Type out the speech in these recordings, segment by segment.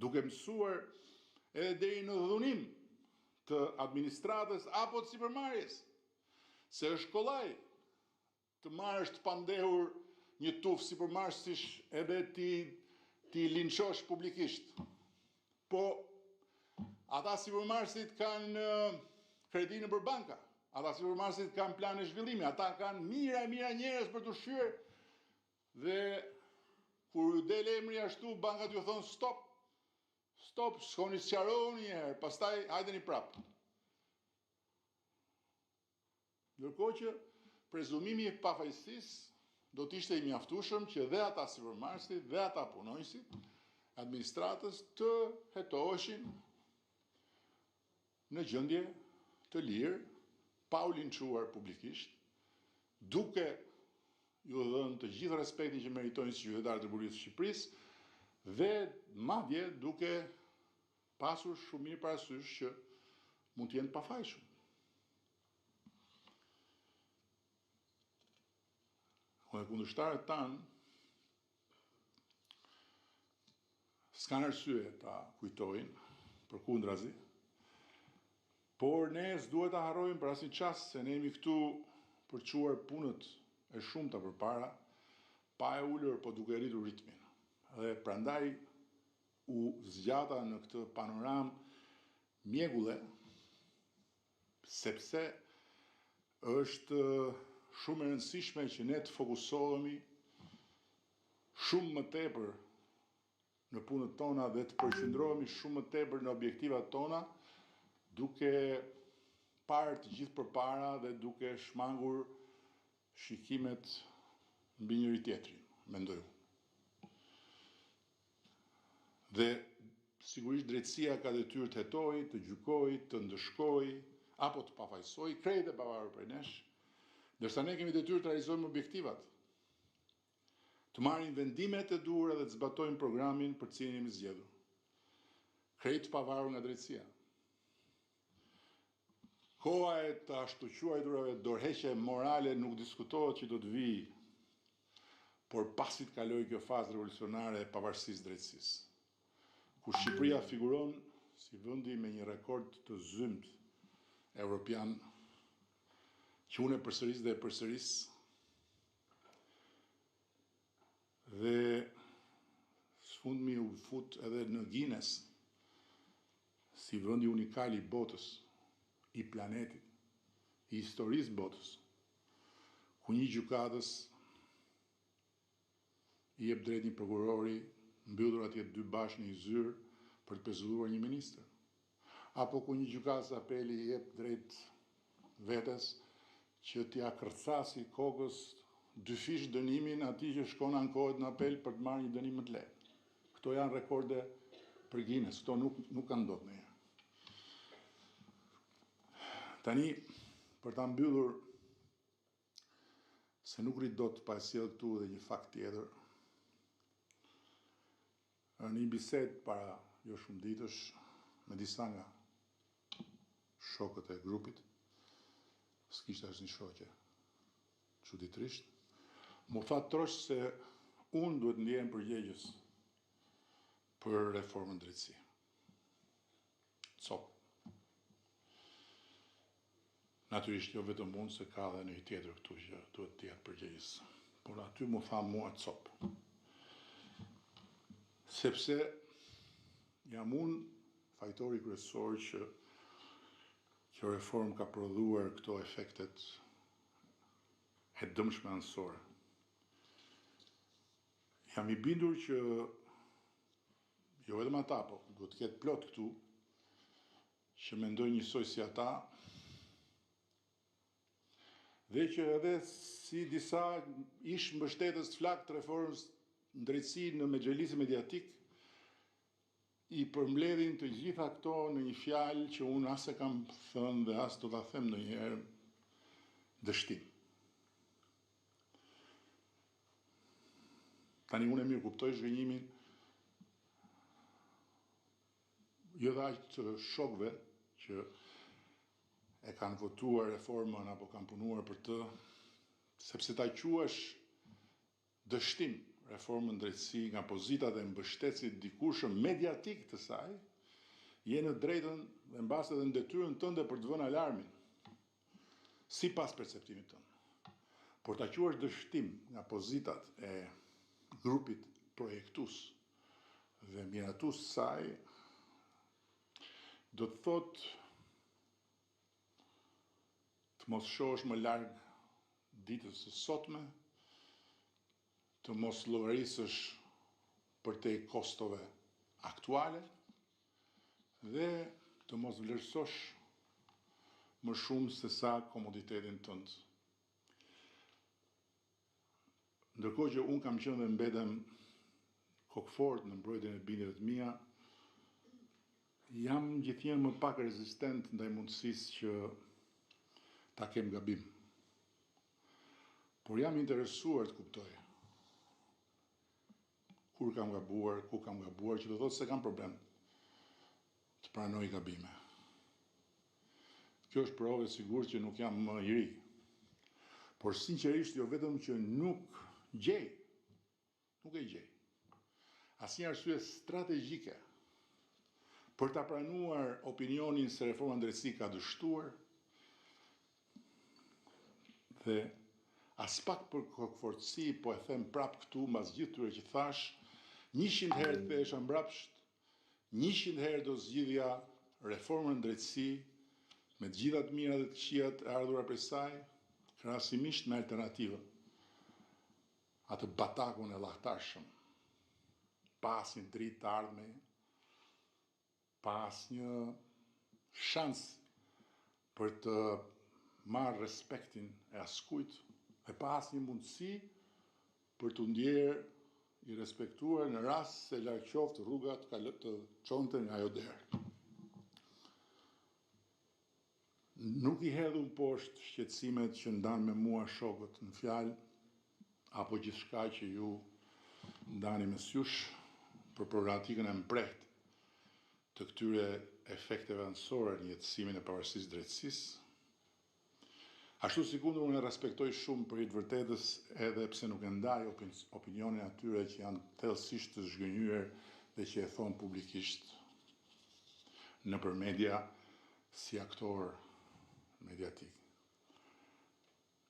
duke mësuar edhe deri në dhunim të administratës apo të sipërmarrjes. Se është kollaj të marrësh të pandehur një tufë sipërmarrësish edhe ti linçosh publikisht. Po ata sipërmarrësit kanë kredi nëpër banka, ata sipërmarrësit kanë plane zhvillimi, ata kanë mira njerëz për të shyer dhe kur ju del emri ashtu bankat ju thonë stop, shkoni sqaroni një herë, pastaj hajdeni prap. Ndërkohë që prezumimi i pafajësisë do të ishte i mjaftueshëm që dhe ata sipërmarrësit dhe ata punonjësit administratës të hetoheshin në gjendje të lirë, pa u linçuar publikisht, duke ju dhënë të gjithë respektin që meritojnë si qytetarë të Republikës së Shqipërisë dhe madje duke pasur shumë mirë parasysh që mund të jenë të pafajshëm. Dhe kundërshtarët tanë s'kanë arsye ta kujtojnë, përkundrazi, por ne s'duhet ta harrojmë për asnjë çast se ne jemi këtu për të çuar punët e shumta përpara, pa e ulur po duke rritur ritmin. Dhe prandaj u zgjata në këtë panoramë mjegulle, sepse është shumë e rëndësishme që ne të fokusohemi shumë më tepër në punët tona dhe të përqendrohemi shumë më tepër në objektivat tona, duke parë të gjithë përpara dhe duke shmangur shikimet mbi njëri tjetrin, mendoj unë. Dhe sigurisht drejtësia ka detyrë të hetojë, të gjykojë, të ndëshkojë apo të pafajsojë, krejt e pavarur prej nesh, ndërsa ne kemi detyrë të realizojmë objektivat, të marrim vendimet e duhura dhe të zbatojmë programin për të cilin jemi zgjedhur. Krejt pavarur nga drejtësia. Koha e të ashtu quajturave dorëheqje morale nuk diskutohet që do të vijë, por pasi të kalojë kjo fazë revolucionare e pavarësisë drejtësisë, ku Shqipëria figuron si vendi me një rekord të zymt evropian, që unë e përsëris dhe e përsëris, dhe sfundmi u fut edhe në Guinness si vendi unikal i botës, i planetit, i historisë botës, ku një gjykatës i jep drejt një prokurori mbyllur atje dy bashkë në një zyrë për të pezulluar një ministër. Apo ku një gjykatës apeli i jep drejt vetes që t'ia kërcasi kokës 2 fish dënimin atij që shkon ankohet në apel për të marrë një dënim më të lehtë. Këto janë rekorde për Guinness, këto nuk kanë ndodhur ndonjëherë. Tani, për ta mbyllur, se nuk rrit dot pa sjell këtu dhe një fakt tjetër, në një bisedë para jo shumë ditësh me disa nga shokët e grupit, s'kishte asnjë shoqe, çuditërisht, më tha trosh se unë duhet ndihem përgjegjës për reformën drejtësie. Cop. Natyrisht jo vetëm unë, se ka dhe një tjetër këtu që duhet të jetë përgjegjës. Por aty më tha mua cop. Sepse jam unë fajtori kryesor që kjo reform ka prodhuar këto efektet e dëmshme anësore. Jam i bindur që jo vetëm ata, po duhet të ketë plot këtu që mendojnë njësoj si ata, dhe që edhe si disa ish mbështetës të flak të reformës në drejtësi në mexhelisë mediatik, i përmbledhin të gjitha këto në një fjalë që unë as e kam thënë dhe as do ta them ndonjëherë, dështim. Tani unë e mirë kuptoj zhgënjimin jo dhe aq të shokëve që e kanë votuar reformën apo kanë punuar për të, sepse ta quash dështim reformën drejtësi nga pozita dhe mbështetësit dikurshëm mediatik të saj, je në drejtën dhe mbase dhe në detyrën tënde për të vënë alarmin, si pas perceptimit tënë. Por ta quash dështim nga pozitat e grupit projektus dhe miratus saj, do të thot të mos shohësh më larg ditës së sotme, të mos llogarisësh për te kostove aktuale dhe të mos vlerësosh më shumë se sa komoditetin tënd. Ndërkohë që unë kam qenë dhe mbetem kokfort në mbrojtjen e bindjeve të mia, jam gjithnjë më pak rezistent ndaj mundësisë që ta kem gabim. Por jam interesuar të kuptoj kur kam gabuar, ku kam gabuar, që do thotë se kam problem të pranoj gabime. Kjo është provë e sigurt që nuk jam më i ri. Por sinqerisht jo vetëm që nuk e gjej asnjë arsye strategjike për ta pranuar opinionin se reforma drejtësi ka dështuar, dhe as pak për kokfortësi, po e them prap këtu mbas gjithë këtyre që thash, 100 herë të thesha mbrapsht, 100 herë do zgjidhja reformën drejtësi me të gjitha të mirat dhe të këqijat e ardhura prej saj, krahasimisht me alternativën, atë batakun e llahtarshëm, pa asnjë dritë të ardhme, pa asnjë shans për të marrë respektin e askujt, e pa asnjë mundësi për të ndjerë i respektuar në rast se larg qoftë rrugat të çonte nga ajo derë. Nuk i hedhun poshtë shqetësimet që ndan me mua shokët në fjalë, apo gjithçka që ju ndani mes jush për problematikën e mprehtë të këtyre efekteve anësore në jetësimin e pavarësisë drejtësisë. Ashtu sikur unë e respektoj shumë për i të vërtetës, edhe pse nuk e ndaj opinionin atyre që janë thellësisht të zhgënjyer dhe që e thonë publikisht nëpër media si aktor mediatik.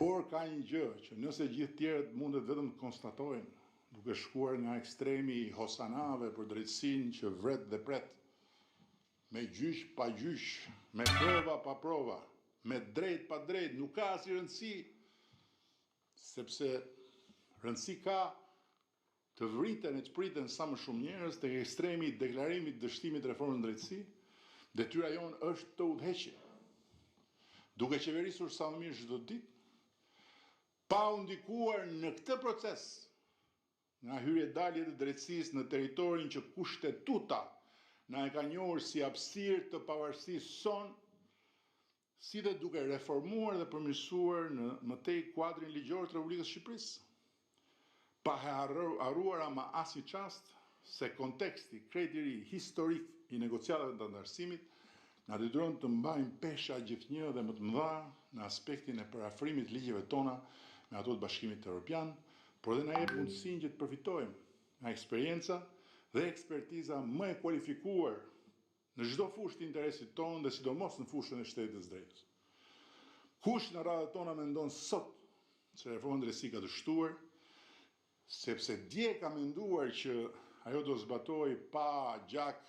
Por ka një gjë që nëse gjithë tjerët mundet vetëm të konstatojnë, duke shkuar nga ekstremi i hosanave për drejtësinë që vret dhe pret, me gjyq pa gjyq, me prova pa prova, me drejt pa drejt, nuk ka asnjë rëndësi, sepse rëndësi ka të vriten e të priten sa më shumë njerëz tek ekstremi i deklarimit të dështimit të reformës drejtësi. Detyra jonë është të udhëheqje, duke qeverisur sa më mirë çdo ditë, pa u ndikuar në këtë proces nga hyrje dalje të drejtësisë në territorin që kushtetuta na e ka njohur si hapësirë të pavarësisë son, si dhe duke reformuar dhe përmirësuar në mëtej kuadrin ligjor të Republikës së Shqipërisë, pa harruar ama asnjë çast se konteksti krejt i ri historik i negociatave të antarësimit na detyron të mbajmë pesha gjithnjë dhe më të mëdha në aspektin e parafrimit të ligjeve tona me ato të Bashkimit Evropian, por edhe na jep mundësinë që të përfitojmë nga eksperjenca dhe ekspertiza më e kualifikuar në çdo fushë të interesit tonë dhe sidomos në fushën e shtetit të drejtës. Kush në radhët tona mendon sot se reforma drejtësi ka dështuar, sepse dje ka menduar që ajo do zbatoj pa gjak,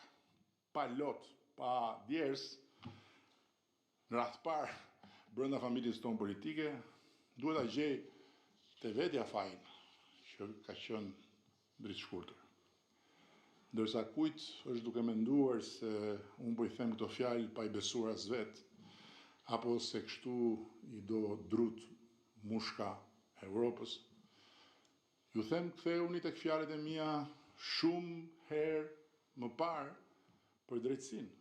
pa lot, pa djers, në radhë parë brenda familjes tonë politike, duhet ta gjej te vetja fajin që ka qenë dritë shkurtër. Ndërsa kujt është duke menduar se unë po i them këto fjalë pa i besuar as vet, apo se kështu i do drut mushka e Evropës, ju them ktheuni tek fjalët e mia shumë herë më parë për drejtësinë.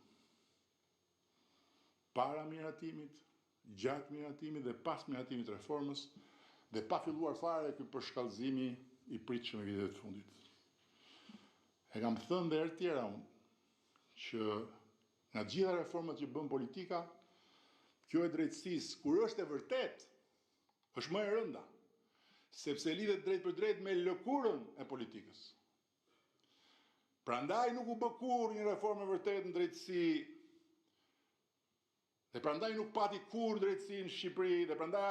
Para miratimit, gjatë miratimit dhe pas miratimit të reformës, dhe pa filluar fare ky përshkallëzimi i pritshëm i viteve të fundit. E kam thënë dhe herë tjera unë, që nga gjitha reformat që bën politika, kjo e drejtësisë, kur është e vërtet, është më e rënda, sepse lidhet drejt për drejt me lëkurën e politikës. Prandaj nuk u bë kur një reformë e vërtet në drejtësi, dhe prandaj nuk pati kur drejtësi në Shqipëri, dhe prandaj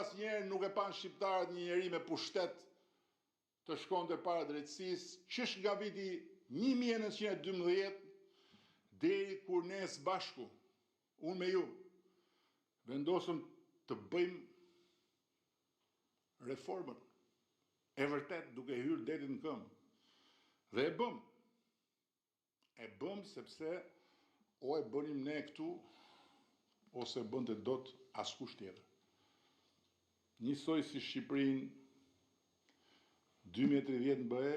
asnjëherë nuk e pan shqiptarët një njeri me pushtet të shkonte para drejtësisë, qysh nga viti 1912 deri kur ne së bashku, unë me ju, vendosëm të bëjmë reformën e vërtet duke hyrë detit në këmbë. Dhe e bëm. E bëm sepse o e bënim ne këtu, ose bënte dot askush tjetër. Njësoj si Shqipërinë 2030 në BE,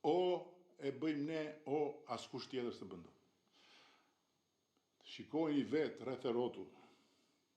o e bëjmë ne, o askush tjetër se bën dot. Shikojni vetë rreth e rrotull.